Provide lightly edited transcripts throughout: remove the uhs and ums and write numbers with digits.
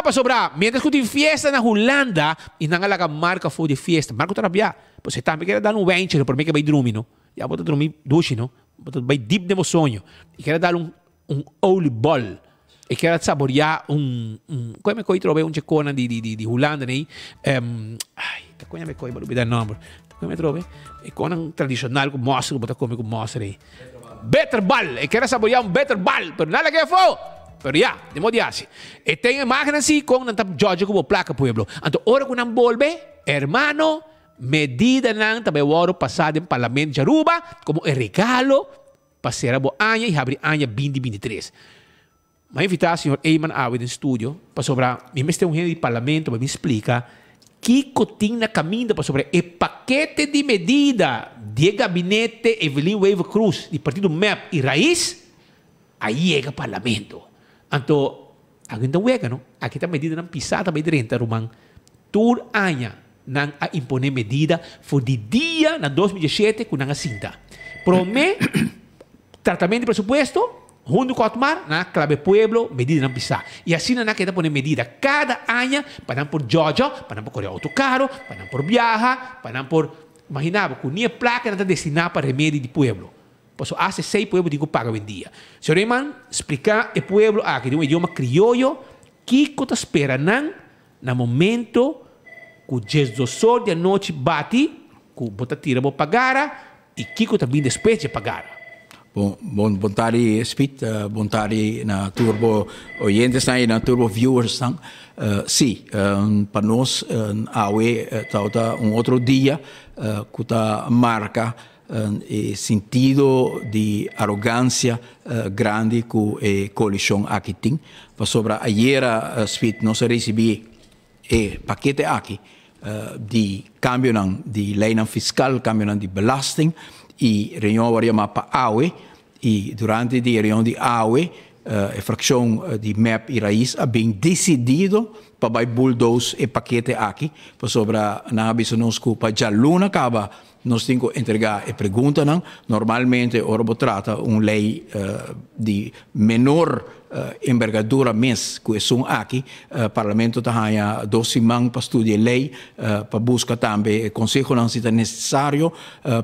para sobrar. Mientras que tem festa na Holanda, e não há marca for de festa. Marca trabalhar. Você também quer dar um venture, por mim que vai dormir, não? Já vou dormir duche, não? Vai deep de meu sonho. E quer dar um oliebollen. E quer saborear como é que eu trouxe um checona de Holanda, né? Ai, como é que eu vou dar o nome? Como é que eu trouxe? É com tradicional, com mostra, que comer com mostra aí. Bitterball. E quer saborear um bitterball. Pero nada que for. Pero ya, de modo assim. E tem imagens assim, com a Georgia como placa, pueblo. Então, hora que não volve, hermano, medida não também o ouro passado em parlamento de Aruba, como regalo para ser a boa ano e abrir ano 2023. Mas invitar o senhor Eyman Awe no estúdio para sobrar, me tem um de parlamento para me explicar que tem na caminho para sobre o paquete de medida de gabinete Evelyn Wave Cruz, do partido MEP e Raiz, aí chega o parlamento. Então, aqui não é, não? Aqui está medida não pisada para renta, Romão. Tur anha não a imponer medida for de dia na 2017 com a cinta. Promete tratamento de presupuesto, junto com o Otmar, na clave pueblo, medida não pisar. E assim não queda poner medida cada ano para não por Georgia, para não por correr autocarro, para não por viajar, para não por imaginava que nem placa não está destinada para remédio de pueblo. Por há 6 pueblos que paga em dia. Senhor Eyman, explicar o pueblo aqui de um idioma criollo, que está esperando no momento que o Jesus de noite bate, que bota tira para pagar, e que está vindo depois de pagar. Bom tarde, Speed, bom tarde na turbo oyentes na turbo viewers. Sim, para nós, está outro dia que marca o sentido de arrogância grande que a coalição aqui tem. Sobre ayer, Speed, nós recebemos o paquete aqui de cambio de lei fiscal, cambio de belasting, e reunião varia para AUE, e durante a reunião de AUE, a fração de MEP e Raiz ha bem decidido para bulldoze o paquete aqui, sobre na nós que para já luna acaba, nós temos que entregar a pergunta, normalmente o trata lei de menor envergadura mês que são aqui, o parlamento está 2 semanas para estudar a lei, para buscar também o conselho não se é necessário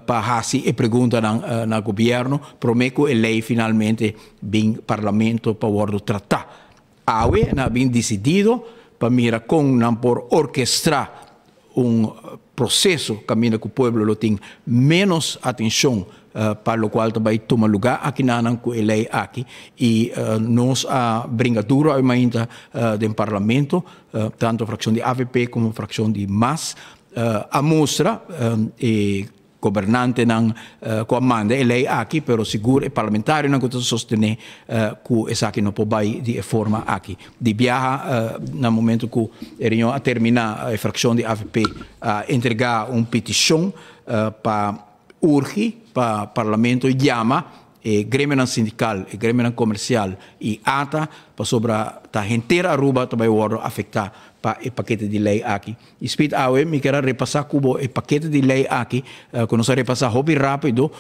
para fazer a pergunta no governo, promete que a lei finalmente vem parlamento para o tratar. AUE não bem decidido para mirar como não por orquestrar processo caminho que o povo tem menos atenção para o qual também toma lugar aqui na lei aqui e nós a brincadeira ainda do parlamento tanto a fração de AVP como a fração de MAS a mostra e governante não comanda a lei aqui, pero seguro e parlamentário não consegue sostener que essa aqui não pode de forma aqui. De viajar no momento que eles a terminar a fração de AVP a entregar petição para urgir para o parlamento e chama e grêmio sindical, e grêmio comercial e ATA para sobre a inteira Aruba também vai afetar para o paquete de lei aqui. E speed AUE me quero repassar como o paquete de lei aqui, que nós repassar hobby rápido,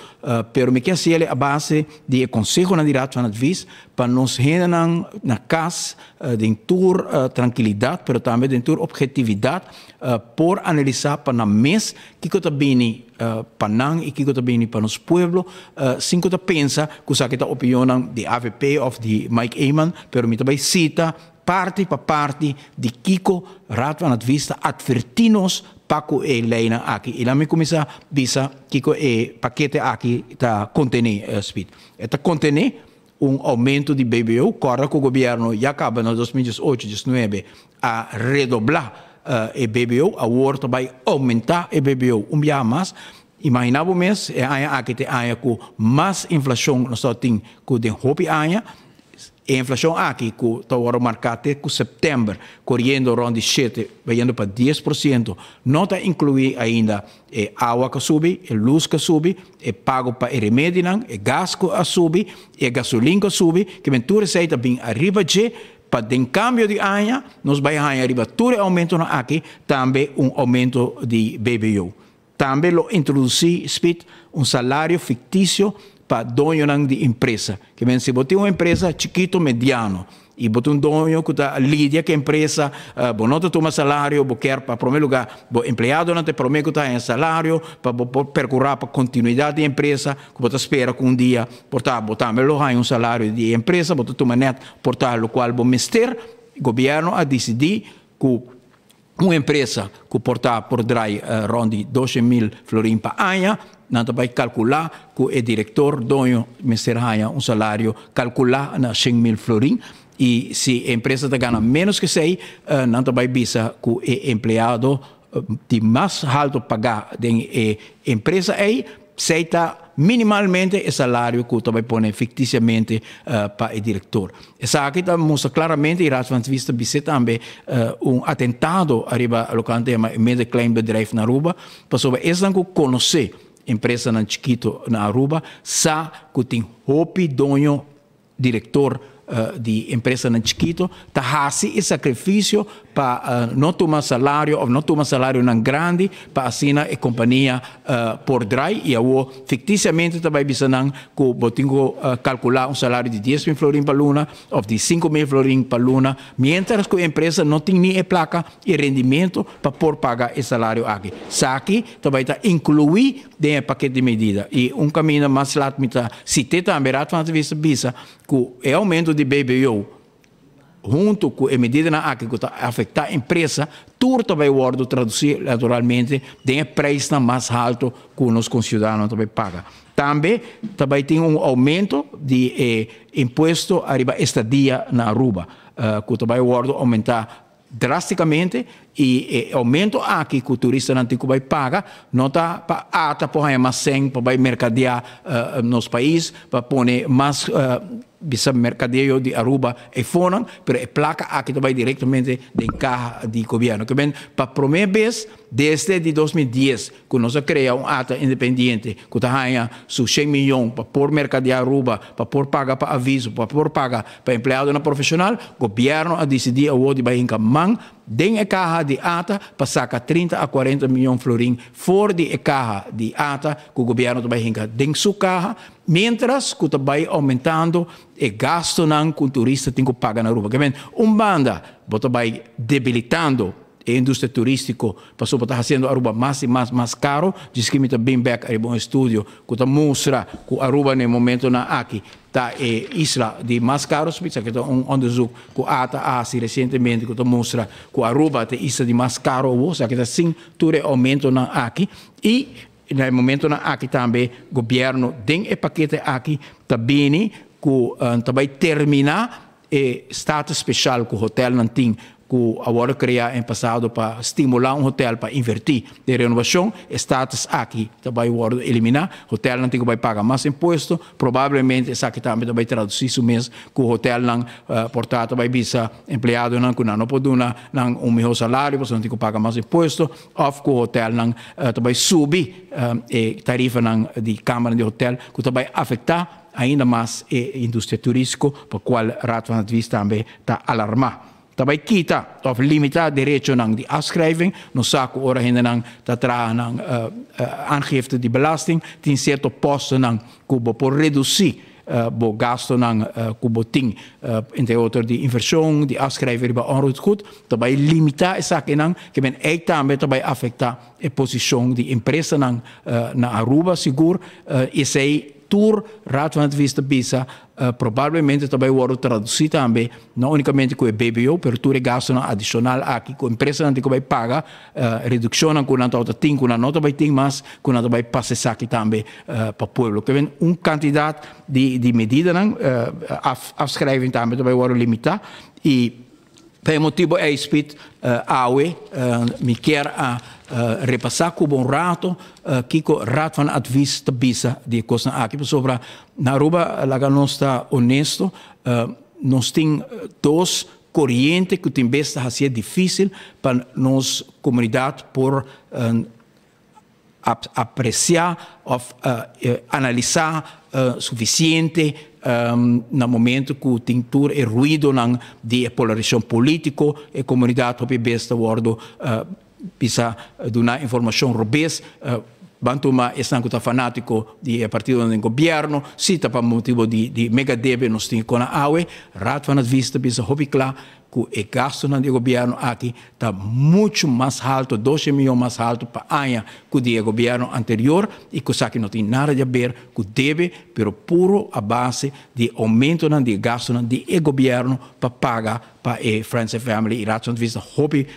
pero me quero ser a base de conselho na direto na vis para nos generar na casa de tour tranquilidade, pero também de tour objetividade, por analisar para na mês que está bem para nang e que está bem para nos pueblo, sem que pensa que essa é a opinião de AVP ou de Mike Eyman, pero me também cita parte para parte de Kiko Rato na vista advertinos Paco e Leina aqui. E lá me começa a dizer Kiko e paquete aqui está contener speed. Está contener aumento de BBO, corre que o governo já acaba no 2018-2019 a redoblar e BBO, a outra vai aumentar e BBO dia mais. Imaginava mês aqui tem com mais inflação nós temos que tem hobby a inflação aqui, que está marcada até setembro, correndo around 7, indo para 10%, não está incluído ainda a água que sube, a luz que sube, é pago para o remédio, o gás que sube, a gasolina que sube, que ventura receita bem arriba de, para em câmbio de ano, nós vamos arriba todo aumento aqui, também aumento de BBO. Também lo introduzir, speed, salário fictício para dono de empresa. Que se você tem uma empresa chiquito mediano e botar dono que tá lidia que a empresa bonota toma salário bo quer para primeiro lugar bo empregado não te promete que tá em salário para percorrer para continuidade da empresa que bota espera que um dia portar botar melhor um salário de empresa botar toma net portar o qual bo mister governo a decidir que uma empresa que portar por drai rondi 12.000 florin per anno não vai calcular que o diretor dono mister ganha um salário calcular na 100.000 florin e se a empresa ganha menos que 6 não vai bisa que o empregado de mais alto pagar da empresa aí aceita minimalmente o salário que vai pôr ficticiamente para o diretor. Essa aqui mostra claramente, e Raad van Vista também atentado arriba ao canto de meio klein bedrijf na Aruba, para esse não conhecer empresa na Chiquito na Aruba, sa que tem hopi dono diretor de empresa na Chiquito, tá hasi e sacrifício para não tomar salário ou não tomar salário na grande para assinar a companhia por drai e eu ficticiamente também bisanang que botingo calcular um salário de 10.000 florin para luna ou de 5.000 florin para luna, mientras que a empresa não tem nem a placa e rendimento para por pagar o salário aqui. Aqui também está incluído dentro do paquete de medida e caminho mais lá se tem também Raad van Vista bisa que o aumento de BBO junto com a medida na ACI que afeta a empresa, tudo também pode traduzir naturalmente de preço mais alto que os concidadãos também pagam. Também tem aumento de imposto arriba estadia na Aruba, que também pode aumentar drasticamente e aumento aqui que o turista não vai pagar, não está para ata por armazém, para mercadear nos países, para pôr mais bisa mercadeio de Aruba e Fonan, pero a placa aqui vai diretamente de carro de governo. Que bem, para a primeira vez, desde 2010, que nós criamos ata independente, que está su 100 milhões para pôr mercadear Aruba, para pôr pagar para aviso, para pôr pagar para empregado na profissional, o governo a decidir a onde vai encaminhar den a carro de ata para sacar 30 a 40 milhões de florim fora de carro de ata que o governo vai encaminhar den sua carro, mientras que vai aumentando o gasto que o turista tem que pagar na Aruba. Banda vai debilitando a indústria turística, passou para estar fazendo Aruba mais e mais caro. Diz que me está bem back a um estúdio que mostra que Aruba no momento na aqui está a isla de mais caros, que é onderzoek que ATA fez recentemente que mostra que Aruba é a isla de mais caro, ou seja, que está sim tudo aumento na aqui e no momento na aqui também o governo tem o paquete aqui também que vai terminar o status especial que o hotel não tem que agora criar em passado para estimular hotel para invertir de renovação, status aqui também vai eliminar, hotel não tem que pagar mais imposto, provavelmente essa aqui também vai traduzir isso mesmo, que o hotel não, portanto, vai bisa empregado não pode dar melhor salário, você não tem que pagar mais imposto, ou que o hotel não vai subir a tarifa de câmara de hotel, que vai afetar ainda mais a indústria turística, para a qual Raad van Vista também está alarmado. Também quita of limitar direito de afschrijving, no saco ora ainda não está trazendo aangifte de belasting, tem certo posto não que por reduzir o gasto não que boting entre outros de inversão, de afschrijving bij onroerend também limitar essa que não que ben também afetar a posição de empresa não na Aruba seguro e sei tour Raad van Vista bisa provavelmente também vai traduzir também não unicamente com o BBO, pero tudo gasto adicional aqui com a empresa não vai pagar redução com a nota tem com a nota vai ter mais com a nota vai passar aqui também para o povo que vem quantidade de medida não afschrijving também vai limitar e per motivo é speed AUE me quer repassar com bom rato que o Raad van Advies bisa de coisa aqui sobre na Aruba lá nós está honesto nós tem dois correntes que tem besta a ser difícil para nós comunidade por apreciar ou analisar suficiente no momento que tem todo o ruído de polarização política a comunidade besta wordo bisa dar informação robust Bantuma estão com fanático de partido do governo, cita para motivo de mega débito nos tem com a AUE, rato van het vista bisa hobby claro que o gasto do governo aqui está muito mais alto, 12 milhões mais alto para ano que o do governo anterior e que isso aqui não tem nada a ver com deve, pero puro a base de aumento de gasto do governo para pagar para a Friends and Family e rato van het vista hobby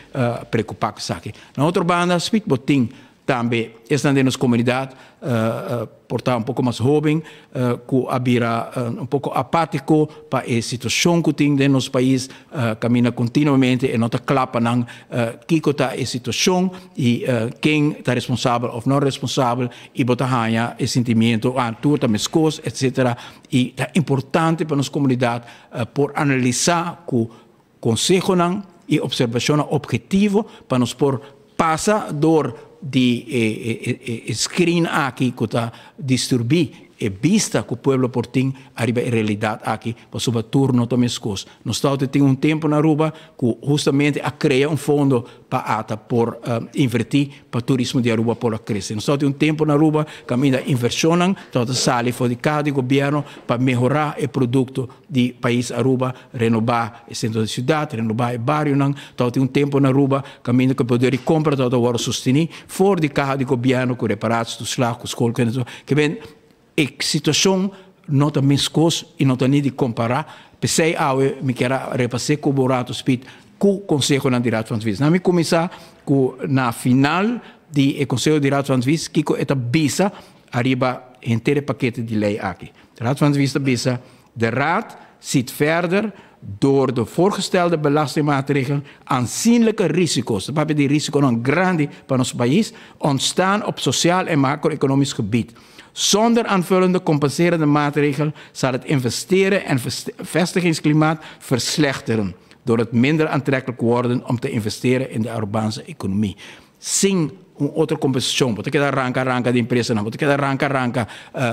preocupar com isso aqui. Na outra banda, speak botin também estão na nossa comunidade, portanto, pouco mais jovem, que habira pouco apático para a situação que tem no nosso país, caminha continuamente e não está clapa não que está a situação e quem está responsável ou não responsável e botar ganha o sentimento, tu também escos, etc. E é importante para a nossa comunidade por analisar o conselho e observação objetivo para nos por passar door de screen aqui que está distribuir e vista que o povo portim arriba a realidade aqui para sua turno também escos. Nós tem tempo na Aruba que justamente a criar fundo para por invertir para o turismo de Aruba por crescer. Nós tem tempo na Aruba que a inversão toda sale for de cada governo para melhorar o produto do país Aruba, renovar o centro da cidade, renovar o bairro. Nós tem tempo na Aruba que poder comprar todo o sostener for de cada governo com reparados dos lagos, escola que vem a situação não está mescos e não está nem de comparar. Pensei, me quero repassar com o Borato Speed, com o Conselho de Rato van Vis. Nós começar na final do Conselho de Rato van Vis, que é a bisa arriba inteiro paquete de lei aqui. De Rato van Vis bisa, de Raad ziet verder door de voorgestelde belastingmaatregelen aanzienlijke risico's, die risico's zijn grande para ons país, ontstaan op sociaal en macro-economisch gebied. Zonder aanvullende compenserende maatregelen zal het investeren en vestigingsklimaat verslechteren, door het minder aantrekkelijk worden om te investeren in de Arubaanse economie. Sin outra compensação, porque queda arranca de empresa, não, porque queda arranca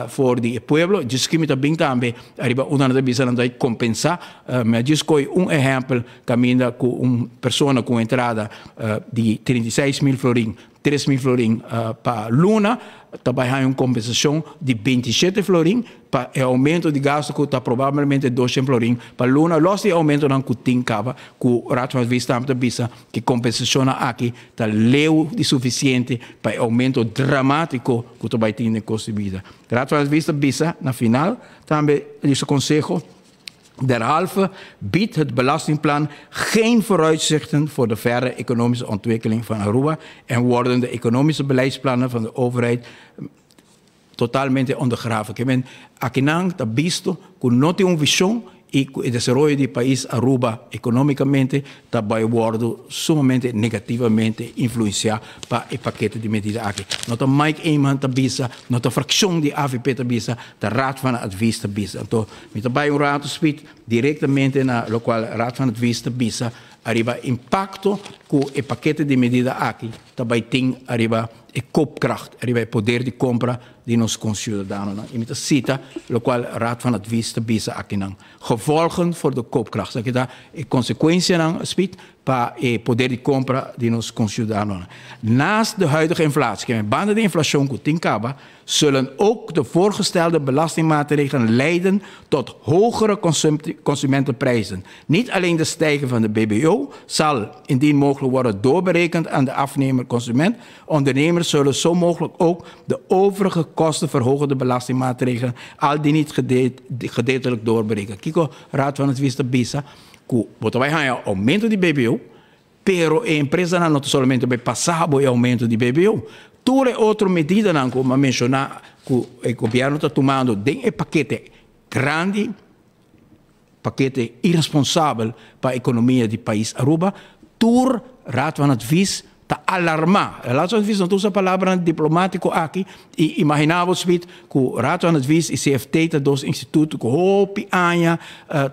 for de pueblo, diz que me também arriba uma da bisa não vai compensar, mas diz que exemplo caminha com pessoa com entrada de 36.000 florin, 3.000 florin para Luna, também há uma compensação de 27 florin para o aumento de gasto que está provavelmente 200 florin para Luna, los de aumento não que tem cava, que o rato vai vista também bisa que compensação aqui está leu de suficiente para o aumento dramático que também tem no custo de vida. Rato vai vista bisa na final também esse conselho derhalve biedt het belastingplan geen vooruitzichten voor de verdere economische ontwikkeling van Aruba en worden de economische beleidsplannen van de overheid totalmente ondergraven. Que men aqui não está visto que não tem uma visão e o desenvolvimento do país Aruba economicamente também vai sumamente negativamente influenciar para o paquete de medidas aqui. Não está mais iemand te bisa, não está fração de AVP te bisa, da Raad van Advies te bisa. Então, met daarbij een raad speed diretamente na local Raad van Advies te bisa, arriba impacto que o paquete de medidas aqui também tem arriba e koopkracht, arriba o poder de compra de nossos concidadãos. E met cita, lo qual Raad van Advies te bisa aqui não. Gevolgen voor de koopkracht. Dat is de consequentie speed para o poder de compra de nossos concidadãos. Naast de huidige inflatie, que banden de inflatie que tem caba, zullen ook de voorgestelde belastingmaatregelen leiden tot hogere consumentenprijzen. Niet alleen de stijging van de BBO zal indien mogelijk worden doorberekend aan de afnemer-consument. Ondernemers zullen zo mogelijk ook de overige kostenverhogende belastingmaatregelen al die niet gedeeltelijk doorberekenen. Kiko, Raad van Advies te bisa, que vai ganhar aumento de BBO, pero a empresa não somente vai passar o aumento de BBO. Toda outra medida, como mencionar, que o governo está tomando de paquete grande, paquete irresponsável para a economia do país Aruba, tur Raad van Advies está alarmar. A Raad van Advies não usa a palavra diplomático aqui, e imaginamos que o Raad van Advies e CFT dos institutos que hopi anya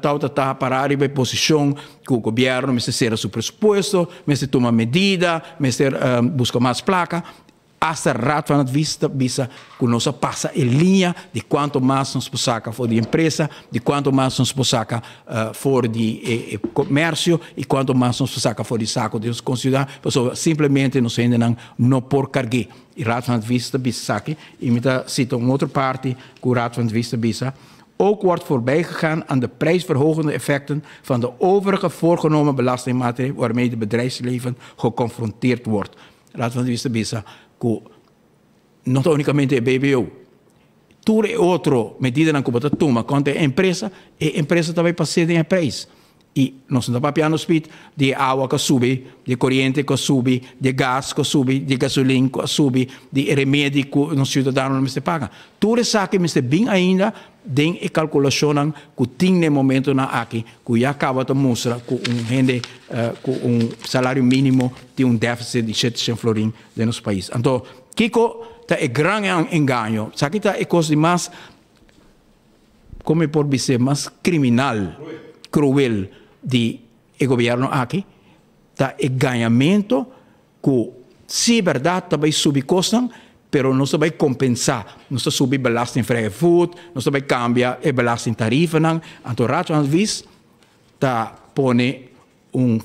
tá para a posição que o governo me ser seu pressuposto, me tomar medida, me busca mais placa. hasta Raad van Advies bisa que nos passa em linha de quanto mais nos saca for de empresa, de quanto mais nos saca for de comércio e quanto mais nos saca for de saco de os concidadãos, simplesmente nos ainda não por cargue. E Raad van Advies bisa saque, e me cita uma outra parte que o Raad van Advies bisa ook wordt voorbijgegaan aan de prijsverhogende effecten van de overige voorgenomen belastingmaatregelen waarmee het bedrijfsleven geconfronteerd wordt. Raad van Advies bisa que não unicamente a BBO, tudo é outro medida na Cuba toma quando é empresa, e a empresa também passa em preço. E nós não estamos piano speed de água que sube, de corrente que sube, de gás que sube, de gasolina que sube, de remédio que os cidadãos não se pagam. Tudo isso que me bem ainda tem a calculação que tem no momento na aqui, que já acaba de mostrar que gente com salário mínimo tem déficit de 700 florins no nosso país. Então, Kiko é grande engano. Sabe que é coisa mais, como pode dizer, mais criminal, cruel de governo aqui, tá é ganhamento que, se é verdade, também sube custam, pero não se vai compensar, não se sube belasting vrije voet, não se vai cambiar a belasting tarifa, então Raad van Advies tá pone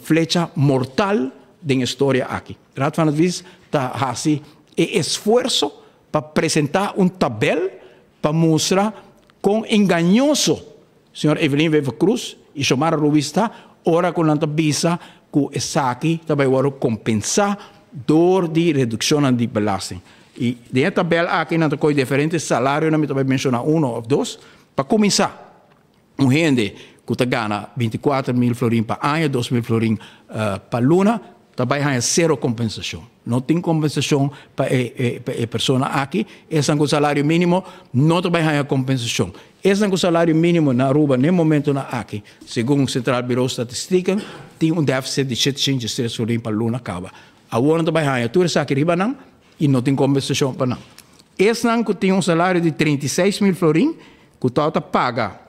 flecha mortal de história aqui. Raad van Advies tá assim esforço para apresentar tabela para mostrar com enganoso senhor Evelyn Wever Cruz e Xiomara Rubista, ora com a visa que essa aqui também vai compensar dor de redução de belasting. E dentro da tabela aqui não tem diferentes salários, não me também mencionar um ou dois, para começar. Gente que ganha 24 mil florins para ano, 2 mil florins para luna, também há zero compensação. Não tem compensação para a pessoa aqui. Esse é o salário mínimo, não também há compensação. Esse é o salário mínimo na Aruba, no momento na aqui. Segundo o Central Bureau de Estatística, tem déficit de 703 florins para luna acaba. Agora também há tudo isso aqui riba não, e não tem compensação para não. Esse não tem salário de 36 mil florins, que o total paga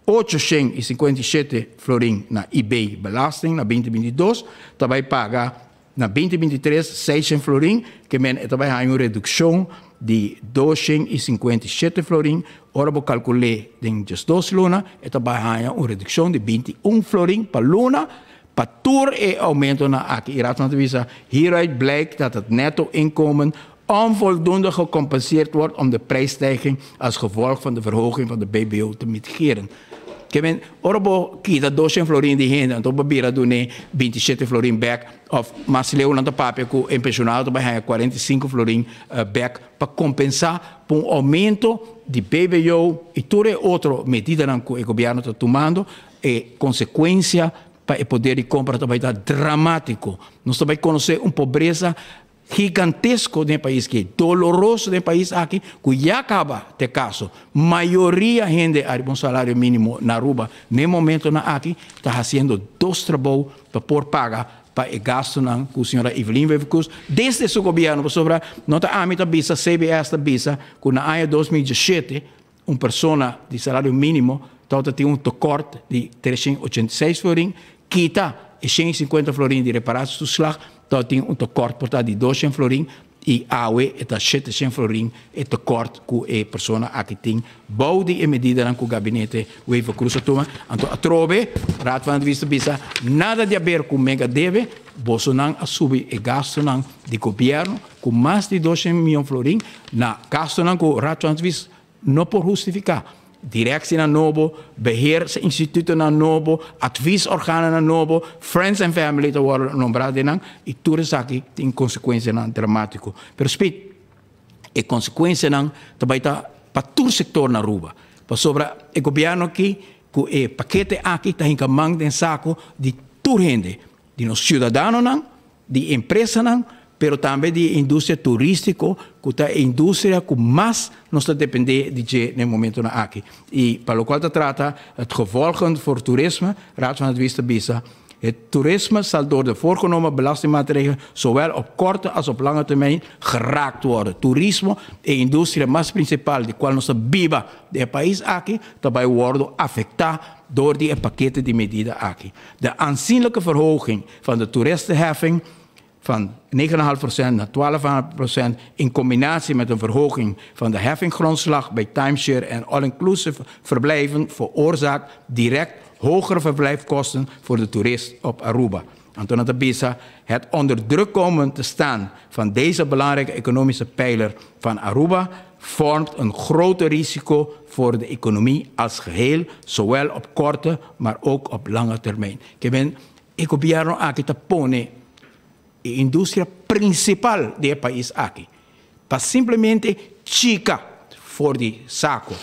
857 florins na eBay belasting, na 2022, também paga na 2023 600 florins, que também há uma redução de 257 florins, ora vou calcular em 2 lunas, e também há uma redução de 21 florins para luna, para tudo é aumento na aqui. E Raad van Advies, hieruit blijkt dat het netto-inkomen onvoldoende gecompenseerd wordt om de prijsstijging als gevolg van de verhoging van de BBO te mitigeren. Que orbo kita 200 florins de renda, então babira do ne 27 florins back of mas leu na papel que o pensionado vai ganhar 45 florins back para compensar por aumento de BBO e toda outra medida que o governo está tomando e consequência para o poder de compra também está dramático. Nós também conhecemos uma pobreza gigantesco no país, que é doloroso no país aqui, que já acaba de caso. Maioria gente a salário mínimo na Aruba, no momento na aqui, está fazendo 2 trabalhos para pôr paga para o gasto que a senhora Evelyn Wever Cruz, desde seu governo, sobre não está a mita bisa, CBS bisa, que na ano 2017, uma pessoa de salário mínimo, tem tekorte de 386 florins, quita 150 florins de reparatie toeslag, dat tem tekort portanto de 200 florins e AUE está 700 florins e tekort que a pessoa aqui tem bouw die medida que o gabinete Wever Cruz toma. Então a trove Raad van Advies bisa nada de ver com mega deve Bolsonaro assume e gasto de governo com mais de 200 milhões florins na gasto que o Raad van Advies não por justificar. Directie naar Nobo, beheersinstituten naar Nobo, adviesorganen naar Nobo, friends and family te worden nombrado nang, e tudo isso aqui tem consequência dramático. Pero speed, e consequência nang também tá para todo setor na Aruba. Para sobre o governo aqui, que o paquete aqui está encamando em saco de toda gente, de nos cidadãos nang, de empresa nang, pero também de indústria turística, que é a indústria que mais nos depende de no momento na aqui. E para o qual se trata, het gevolgen voor toerisme, Raad van Advies bisa, het toerisme zal door de voorgenomen belastingmaatregelen zowel op korte als op lange termijn geraakt worden. Toerisme é a indústria mais principal de qual nos viva do país aqui, também worden afectada door die pakketten de medida aqui. De aanzienlijke verhoging van de toeristenheffing van 9,5% naar 12,5% in combinatie met een verhoging van de heffinggrondslag bij timeshare en all-inclusive verblijven veroorzaakt direct hogere verblijfkosten voor de toerist op Aruba. Antonio Tabisa, het onder druk komen te staan van deze belangrijke economische pijler van Aruba vormt een groter risico voor de economie als geheel, zowel op korte, maar ook op lange termijn. Ik governo aqui te pone a indústria principal do país aqui, para simplesmente chica for die saco,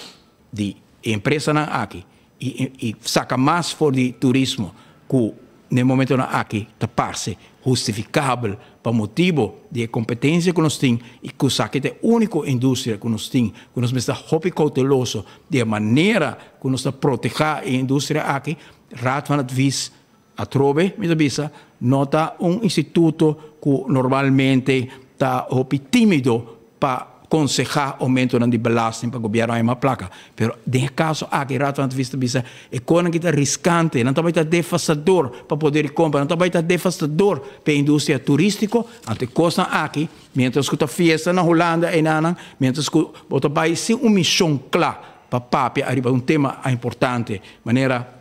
die empresa na aqui, e saca mais for die turismo, que no momento na aqui te parece justificável para motivo de competência que nós temos e que saque é a única indústria que nós temos, que nós estamos muito cauteloso de maneira que nós proteger a indústria aqui, Raad van Advies a Trobe, nota instituto que normalmente está tímido para aconselhar aumento de belasting para o governo em uma placa. Pero, nesse caso, aqui, Raad van Advies, é coisa que está riscante, não está devastador para poder comprar, não está devastador para a indústria turística, ante coisa aqui, mientras que a festa na Holanda e na mientras que o país tem uma missão clara para papia, arriba um tema importante, maneira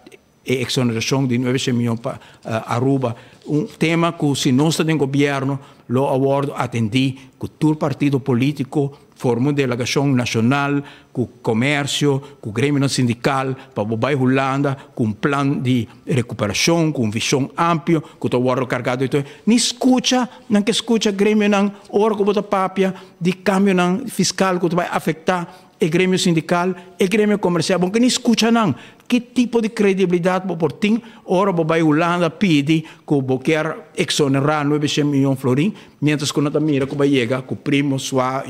e exoneração de 9 milhões para Aruba, um tema que se nós temos governo, lo abordo atendi que todo partido político formou delegação nacional, com o comércio, com o grêmio sindical, para o bairro Holanda, com um plano de recuperação, com uma visão ampla, que o abordo carregado de tudo. Não escuta o grêmio, não, ora que o papia de câmbio fiscal que vai afetar o grêmio sindical, o grêmio comercial, porque não escuta não. Que tipo de credibilidade por ter? Ora, o bairro Holanda pede que o quer exonerar 900 milhões de florins, mientras que não mira que vai chegar, que o primo, sua,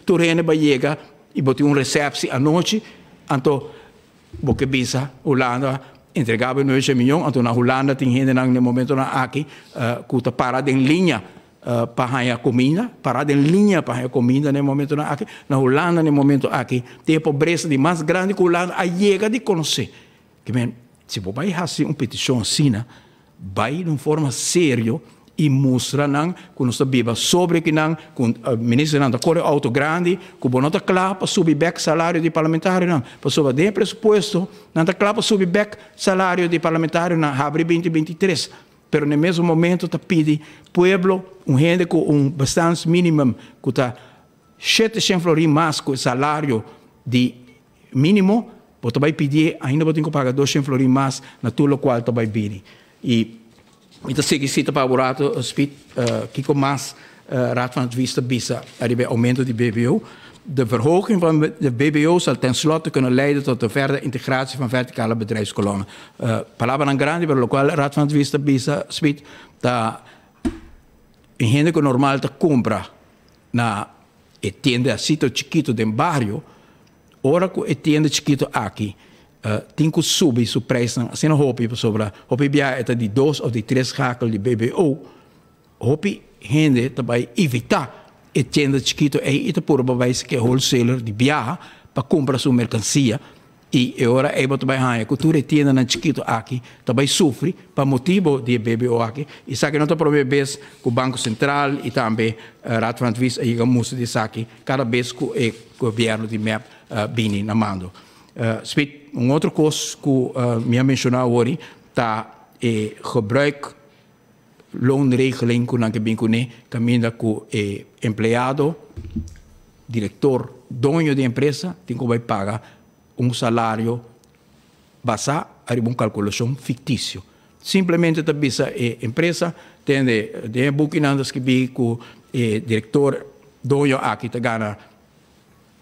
tu rene vai chegar e botar recepção à noite, então, porque bisa Holanda entregava 900 milhões, então na Holanda tem gente no momento aqui que está parada em linha para a comida, parada em linha para a comida no momento aqui. Na Holanda, no momento aqui, tem a pobreza de mais grande que a Holanda, a chega de conhecer. Que se você vai fazer uma petição assim, vai de uma forma séria e mostra que nós vivemos sobre que com o ministro da Correia Auto Grande, que não está claro para subir o salário de parlamentário, para subir o pressuposto, não está claro para subir o salário de parlamentário na abril 2023. Pero no mesmo momento está pedindo pueblo gente com bastante mínimo que está 700 florins mais que o salário de mínimo, você vai pedir ainda você tem que pagar 200 florins mais na tudo qual você vai pedir. E então se cita para o rato speed que mais Raad van Advies bisa arriba aumento de BBO. De verhoging van de BBO zal tenslotte kunnen leiden tot de verdere integratie van verticale bedrijfskolommen. Palabra grande, per lo quale Raad van Advies bisa speed da in gente que normal te compra na tienda sito chiquito del barrio, ora que tienda chiquito aqui, tem que subir o preço, assim não hopi sobre, hopi bia é de 2 ou de 3 schakel de BBO, hopi gente também evitar e tienda chiquito e ita por bewijs que wholesaler de bia para comprar sua mercancia e ora é botar bem a cultura tienda na chiquito aqui também sofre para motivo de BBO aqui e sabe que não está por vez com o Banco Central e também Raad van Advies aí que música de aqui cada vez que o governo de MEP bini na mando. Speed outro coisa que me mencionou hoje tá gebruik loonregeling que bincune caminha com empregado, diretor, dono de empresa, tem que pagar salário basado em uma calculação fictícia. Simplesmente a empresa tem de buquinandas que vi com diretor, dono aqui te gana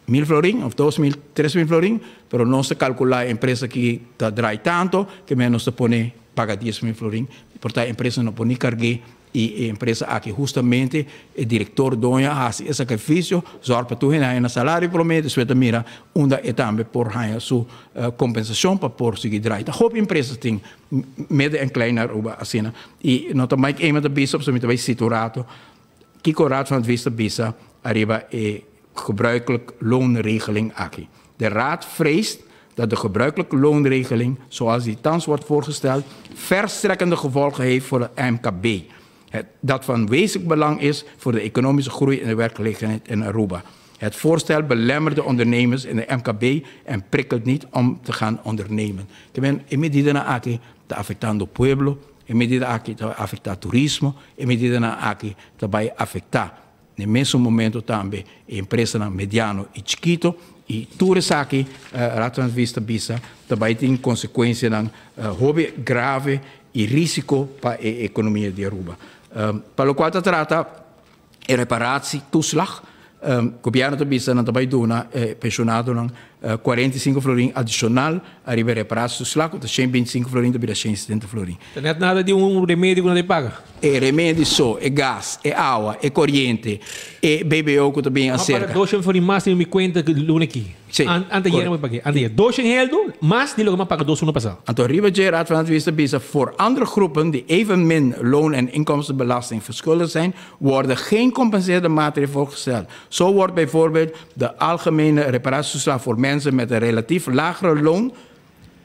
1.000 florins, ou 2.000, 3.000 florins, pero não se calcula a empresa que está drai tanto, que menos se pone paga 10.000 florins. Portanto, a empresa não pode carregar e a empresa aqui justamente o diretor dono faz esse sacrifício, zorga para tu ganhar salário promedio, depois mira onde é também por ganhar sua compensação para por seguir draai. A hoop empresas tem mede en kleiner Aruba assim, e não também que iemand de bisa op zo'n situatie, que o Raad van Advies de bisa arriba gebruikelijk loonregeling aqui. De raad vreest dat de gebruikelijke loonregeling, zoals die thans wordt voorgesteld, verstrekkende gevolgen heeft voor het MKB. Dat van wezenlijk belang is voor de economische groei en de werkgelegenheid in Aruba. Het voorstel belemmert de ondernemers in de MKB en prikkelt niet om te gaan ondernemen. In medida na aqui está afetando o pueblo, in medida aqui está afetando turismo, in medida na aqui vai afetar, no mesmo momento também, empresas mediano e chiquito, e tudo isso aqui, ratando vista também tem consequências hobby grave e risco para a economia de Aruba. Para o qual se trata de reparatie, toeslag. O governo também dona pensionado 45 florin adicional arriba reparatie toeslag, de 125 florin de 170 florin. Não é nada de remédio que não paga? É remédio só, é gás, é água, é corrente, é BBO que também acerca. Para 200 florin mais tem me conta que lunes aqui. Sim. Antes de não pagar. Antes de 200 heldo, mais de lo que paga 2 ano passado. Então, arriba de raad van het vista voor andere groepen die evenmin loon- en inkomstenbelasting verschuldigd zijn, worden geen compenserende maatregelen voorgesteld. Zo wordt bijvoorbeeld de algemene reparatietoeslag voor mensen met een relatief lagere loon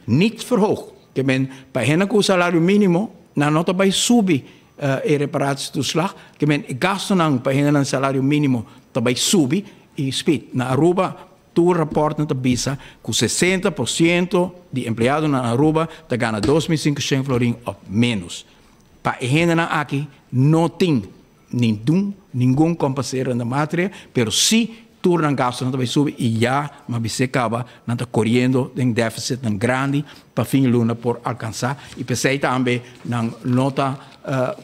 niet verhoogd. Bij hen een salario minimo, na nota bij subi reparatietoeslag. Gasten bij hen een salario minimo, bij subi, e speed. Na Aruba, tu reporta na Bisa que 60% de empregados na Aruba te ganham 2.500 florin ou menos. Para a gente aqui não tem nenhum compensação na matéria, mas se tu não gasta, não vai subir e já, mas você acaba não está correndo um déficit grande para fim de luna por alcançar. E pensei também na nota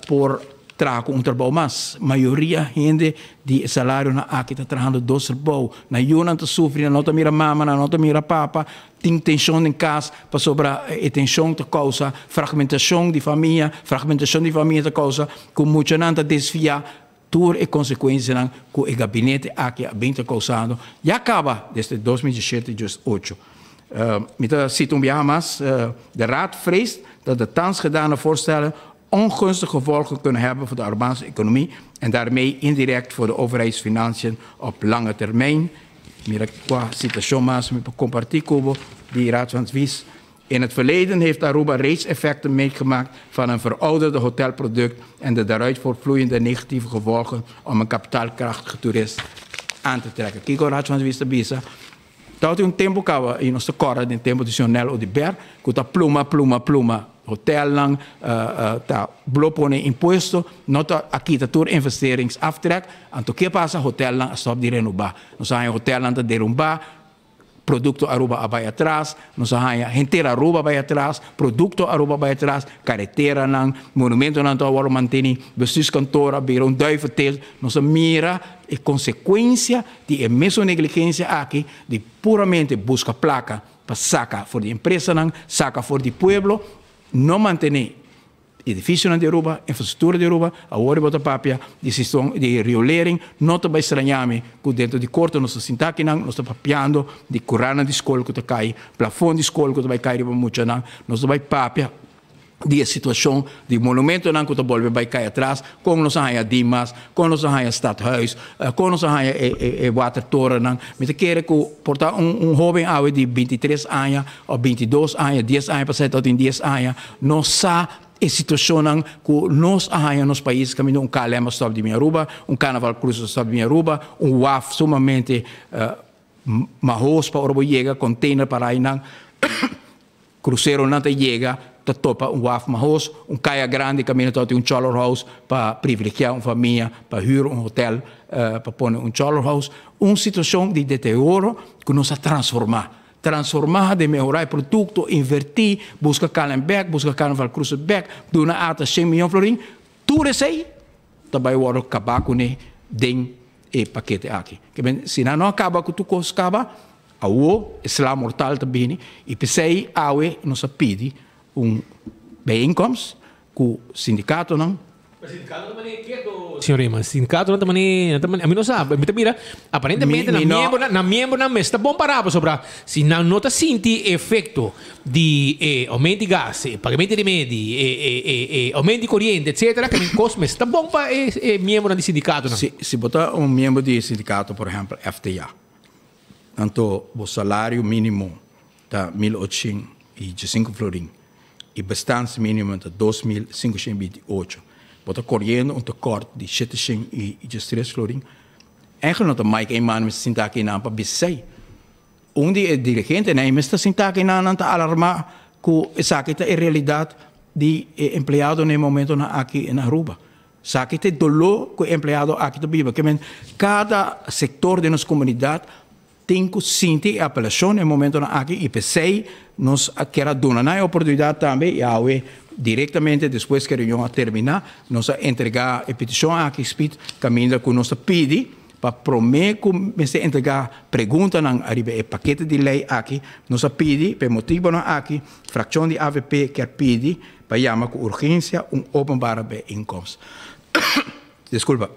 por trago trabalho mais. A maioria gente de salário na aqui está trabalhando 2 trabalhos. Na Yuna está sofrendo, não está mira mama, não está mira papa, tem tensão em casa, para sobre a tensão da causa, fragmentação de família da causa, com muita não está desviar, tudo é consequência que o gabinete aqui bem está causando. Já acaba desde 2017 e 2018. Met cito mais, de Raad vreest dat de thans gedane voorstellen ongunstige gevolgen kunnen hebben voor de Arubaanse economie en daarmee indirect voor de overheidsfinanciën op lange termijn. Mira qua citação mais me compartilhar com die Raad van Advies. In het verleden heeft Aruba reeds effecten meegemaakt van een verouderde hotelproduct en de daaruit voortvloeiende negatieve gevolgen om een kapitaalkrachtige toerist aan te trekken. Kijk, Raad van Advies te bisa. Dat is een tempo que in onze corda de tempo tradicional ou de ber, que tá pluma hotel lang, tá blopone imposto, nota aqui tá tour investeringsaftrek, en to que passa hotel lang stop de renovar. Nós há hotel lang de derrubar, produto Aruba vai atrás, nós há inteira Aruba vai atrás, produto Aruba vai atrás, carretera lang, monumento lang to agora mantém, bestuurskantoren, beheer een duiventil, nós mira a consequência de mesma negligência aqui, de puramente busca placa para sacar for de empresa lang, sacar for de pueblo, não manter edifício de Aruba, infraestrutura de Aruba, a hora de papia, de riolering, não te vai estranhar que dentro de corte nós estamos aqui, nós estamos papiando, de corana de escola que cai, plafond de escola que vai cair muito, nós estamos papia de situação de monumento que vai cair atrás, como nós temos Dimas, como nós temos Stadhuis, como nós temos Watertoren, mas quer que portar jovem de 23 anos, ou 22 anos, 10 anos, passado em 10 anos, não sabe a situação que nós temos nos países, que um calema stop de Aruba, um carnaval cruz stop de Aruba, um WAF sumamente mahos para Aruba chega, container para aí, cruzeiro não chega, te topa WAF mahos, caia grande, caminho tot choller house para privilegiar família, para huur hotel, para pôr choller house, situação de deterioro que nos transformar de melhorar o produto, invertir, buscar Callenberg, buscar Carnaval Cruiseberg, doen een aantal 100 miljoen florin, tudo isso aí, também o acabar com o paquete aqui. Se não acaba com tu acaba, a Islam mortal também, e pensei, nós pedi bijeenkomst, com o sindicato não. Sindicato não é quieto, senhor Riemann. Sindicato não é, a mim não sabe. Mira, aparentemente na membro na mesa está bom para sobre se não está senti efeito de aumento de gás, pagamento de remédio, aumento de corrente, etc. Que o custo está bom para membro do sindicato não. Se botar membro do sindicato, por exemplo, FTA, então o salário mínimo está 1.805 florin e bastante mínimo está 2.528. Bota correndo tekort die shitting e stressfloring. Eigenlijk not Mike een man met sintaki na pa bisai. Die dirigente na mesta sintaki na nanta alarma ku sakita in realidad di empleado no momento na aqui en Aruba. Sakita dolo ku empleado aqui to biba. Que men cada sector de nossa comunidade tem que sentir a apelação no momento na aqui e pensei nos quer dar na oportunidade também e awe diretamente depois que a reunião terminar nós entregar a petição aqui speed caminho com nossa pedi para prometer que entregar pergunta na arriba e paquete de lei aqui nós pedi per motivo na aqui fração de AVP quer pedi para chamar com urgência openbare bijeenkomst. Desculpa.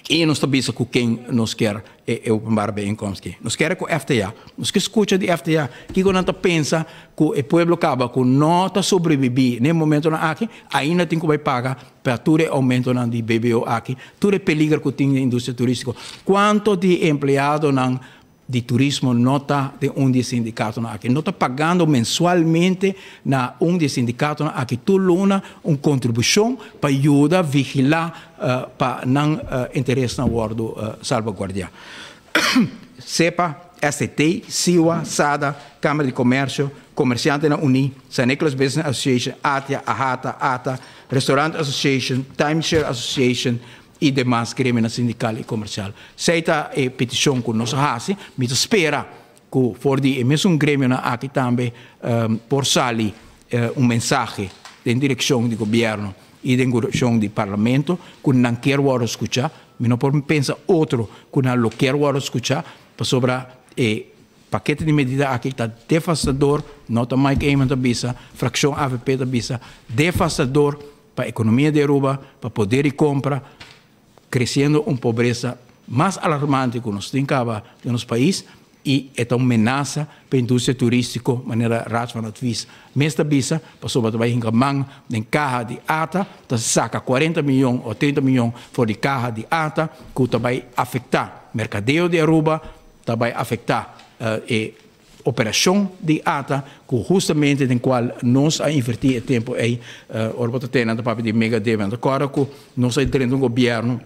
E nós também com quem nós quer openbare bijeenkomst. Nós queremos com o FTA. Nós que escuta de FTA. Que quando nós pensa que o povo acaba com nota sobreviver no momento na aqui, ainda tem que vai pagar para todo aumento na de BBO aqui, todo peligro que tem na indústria turística. Quanto de empregado na de turismo nota de de sindicato na aqui, nota pagando mensualmente na de sindicato na aqui, tu luna contribuição para ajudar a vigilar para não interesse na guardo salvaguardia. CEPA, ST, SIWA, SADA, Câmara de Comércio, Comerciante na Uni, St. Nicholas Business Association, ATIA, AHATA, ATA, Restaurant Association, Timeshare Association e demais grêmios sindical e comercial. Seita a petição que nós fazemos, mas espera que for de mesmo grêmio aqui também por sair mensagem da direção do governo e da direção do parlamento que não quer escutar, mas não pode pensar outro que não quer escutar sobre o paquete de medidas aqui está devastador, nota Mike Eyman da bisa, fração AVP da bisa, devastador para a economia de Aruba, para poder de compra, crescendo uma pobreza mais alarmante que nós temos no nosso país e é uma ameaça para a indústria turística, de maneira rápida, van advies. Meesta bisa, passoba também em Gamang, em carro de ATA, então se saca 40 milhões ou 30 milhões for de carro de ATA, que também afetar o mercadeio de Aruba, também afetar a operação de ATA, que justamente em qual nós a invertir tempo aí, orba tem na papel de mega devendo, agora que nós entrando no governo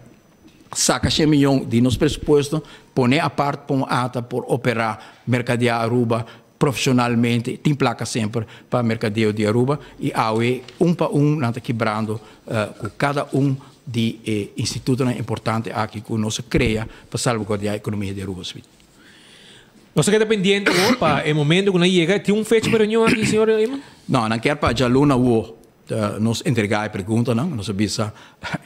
saca 100 milhões de nosso pressuposto, põe a parte para ATA por operar mercadear Aruba profissionalmente, tem placa sempre para mercadeio de Aruba e aue para não está quebrando com cada de institutos importantes aqui que nós cria para salvaguardar a economia de Aruba. Nós queda pendiente para o momento que nós chega, tem fecha para reunião aqui, senhor Eyman? Não, não quer para já luna nos entregar a pergunta, não? Nós avisa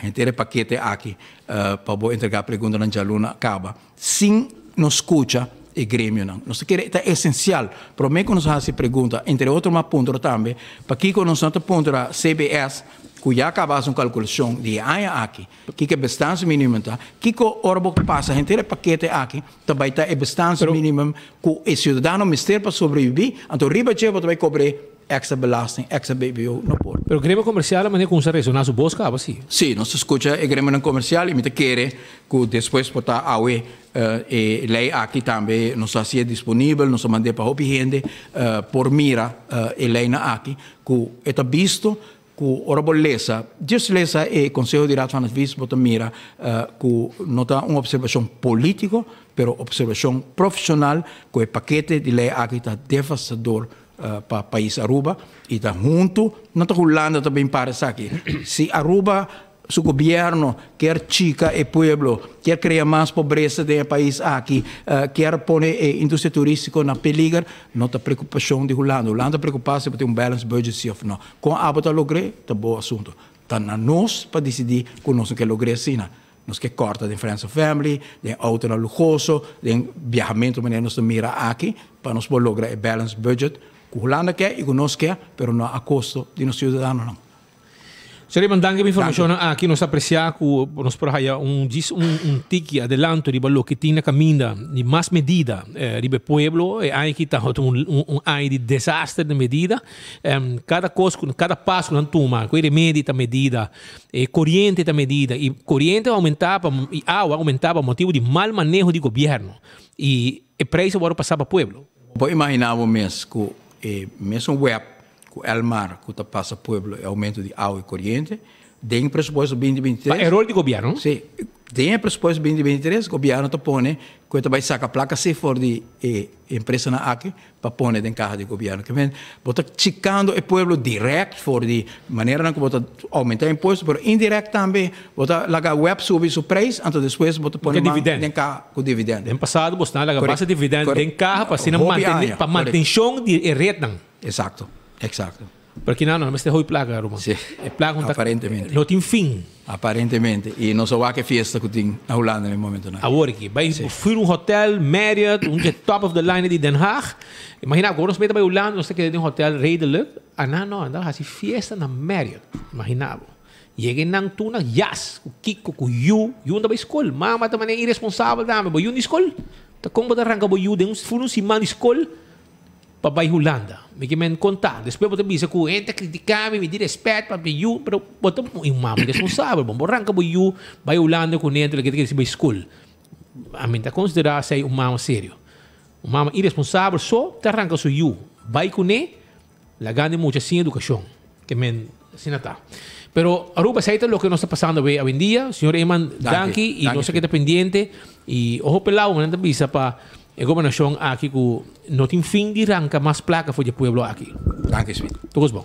inteiro paquete aqui para entregar a pergunta na Jaluna acaba. Sim, nos escuta o grêmio, não? Nós queremos é essencial. Para mim, quando nós fazemos pergunta, entre outros pontos também, para que quando nós ponto a CBS, que já acabamos uma calculação de aqui, que é bastante mínimo, que o orbo passa inteiro paquete aqui, também está é bastante mínimo que o cidadão mistério para sobreviver, então riba chega para cobrir extra belasting, extra BBO no por. Pero grêmio comercial maneira com ressonar su busca, assim? Sim, nós escuta o grêmio comercial e me quer que depois botar a lei aqui também nós fazia disponível, nós mandei para a gente por mira a lei na aqui que está visto que ora lesa, just lesa e Conselho de Raad van Advies botar mira que não está uma observação política, pero observação profissional que o paquete de lei aqui está devastador para o país Aruba e está junto, não está rolando também para isso aqui. Se Aruba, seu governo, quer chica e pueblo, quer criar mais pobreza no país aqui, quer pôr a indústria turística na peligro, não está preocupação de Holanda. Holanda preocupa-se para ter balance budget, sim ou não. Com a abota logre, está bom assunto. Está na nós para decidir que nós quer lograr assim. Nós que corta de friends and family, de auto na luxoso, de viajamento, mas nós mira aqui, para nós poder lograr a balance budget, que Holanda quer e que nós quer, mas não a custo de nós cidadãos não. Senhor Eyman, danke a informação aqui, nós apreciamos que nós por aí tiki adelanto de valor que tem na caminha de mais medida de pueblo, e aí que está aí de desastre de medida, cada coisa, cada passo que nós toma, que remédio da medida, corrente da medida, e corrente aumentava e água aumentava motivo de mal manejo de governo e o preço agora passava para o pueblo. Pode imaginar mesmo que mesmo web que o mar que passa pueblo é aumento de água e corrente, tem presupuesto 2023. Pa error de governo? Sim, tem presupuesto 2023, o governo está pondo, que vai sacar placa se for de empresa na aqui, para pôr dentro carro de governo. Que vem, bota chicando o povo direto, for de maneira que bota aumentar imposto, mas indireto também, bota lá web subir o preço, então depois bota pôr dentro carro com dividendo. Ano passado, você não basta dividendo dentro carro para manutenção de rede. Exato, exato. Porque não, mas tem placa, Roman. Sim, aparentemente. Não tem fim. Aparentemente. E não só que fiesta que tem na Holanda no momento. Agora aqui, vai fui hotel Marriott, top of the line de Den Haag. Imagina, agora nós metemos para Holanda, nós temos um hotel redelijk. Não, anda assim fiesta na Marriott. Imaginava. Cheguei na tuna, yes, o Kiko, o Yu anda para a escola. Mama também é irresponsável, dame, mas Yu na escola. Tá como para arrancar o Yu, de um semana na escola. Para a Holanda, me que me contar. Depois você pensa que entra criticar, me dir respeito para o pero botam um mamo responsável, bom, arranca o Yu, vai Holanda com ele que se vai escola. A mim tá considerar ser mamo sério. Mamo irresponsável, só te arranca o Yu, vai com ele, la ganha muito sem educação, que men assim tá. Pero Aruba, sabe lo que nos está pasando hoy en día, señor Eman, danke, y no sé qué está pendiente, y ojo pelado, me visa para a governação aqui que não tem fim de arrancar mais placa foi de pueblo aqui. Danke, Smith. Tudo bom.